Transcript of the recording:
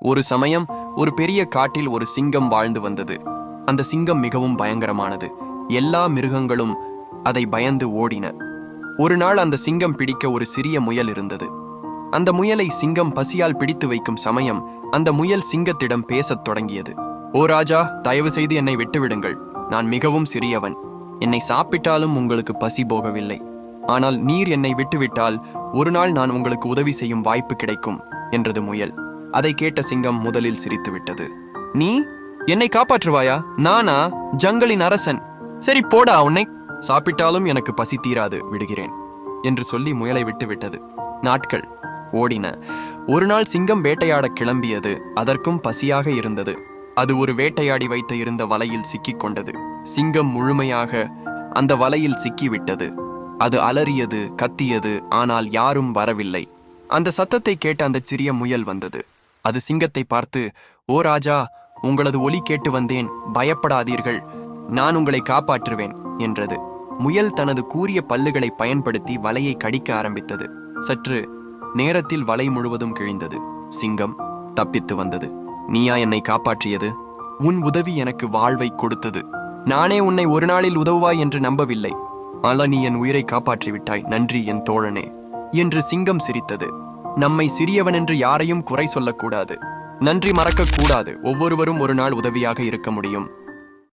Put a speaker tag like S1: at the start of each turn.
S1: ஒரு சமயம் ஒரு பெரிய காட்டில் ஒரு சிங்கம் வாழ்ந்து வந்தது. அந்த சிங்கம் மிகவும் பயங்கரமானது. எல்லா மிருகங்களும் அதை பயந்து ஓடின. ஒரு நாள் அந்த சிங்கம் பிடிக்க ஒரு சிறிய முயல் இருந்தது. அந்த முயலை சிங்கம் பசியால் பிடித்து வைக்கும் சமயம் அந்த முயல் சிங்கத்திடம் பேசத் தொடங்கியது. ஓ ராஜா, தயவு செய்து என்னை விட்டுவிடுங்கள். நான் மிகவும் சிறியவன். என்னை சாப்பிட்டாலும் உங்களுக்கு பசி போகவில்லை. ஆனால் நீர் என்னை விட்டுவிட்டால் ஒரு நாள் நான் உங்களுக்கு உதவி செய்யும் வாய்ப்பு கிடைக்கும் என்றது முயல். அதை கேட்ட சிங்கம் முதலில் சிரித்துவிட்டது. நீ என்னை காப்பாற்றுவாயா? நானா ஜங்கலின் அரசன்? சரி போடா, உன்னை சாப்பிட்டாலும் எனக்கு பசி தீராது, விடுகிறேன் என்று சொல்லி முயலை விட்டுவிட்டது. நாட்கள் ஓடின. ஒரு நாள் சிங்கம் வேட்டையாட கிளம்பியது. அதற்கும் பசியாக இருந்தது. அது ஒரு வேட்டையாடி வைத்து இருந்த வலையில் சிக்கிக் கொண்டது. சிங்கம் முழுமையாக அந்த வலையில் சிக்கிவிட்டது. அது அலறியது, கத்தியது. ஆனால் யாரும் வரவில்லை. அந்த சத்தத்தை கேட்ட அந்த சிறிய முயல் வந்தது. அது சிங்கத்தை பார்த்து, ஓ ராஜா, உங்களது ஒலி கேட்டு வந்தேன். பயப்படாதீர்கள், நான் உங்களை காப்பாற்றுவேன் என்றது. முயல் தனது கூரிய பல்லுகளை பயன்படுத்தி வலையை கடிக்க ஆரம்பித்தது. சற்று நேரத்தில் வலை முழுவதும் கிழிந்தது. சிங்கம் தப்பித்து வந்தது. நீயா என்னை காப்பாற்றியது? உன் உதவி எனக்கு வாழ்வை கொடுத்தது. நானே உன்னை ஒரு நாளில் உதவுவாய் என்று நம்பவில்லை. ஆனால் நீ என் உயிரை காப்பாற்றிவிட்டாய். நன்றி என் தோழனே என்று சிங்கம் சிரித்தது. நம்மை சிறியவன் என்று யாரையும் குறை சொல்லக்கூடாது. நன்றி மறக்கக்கூடாது. ஒவ்வொருவரும் ஒரு நாள் உதவியாக இருக்க முடியும்.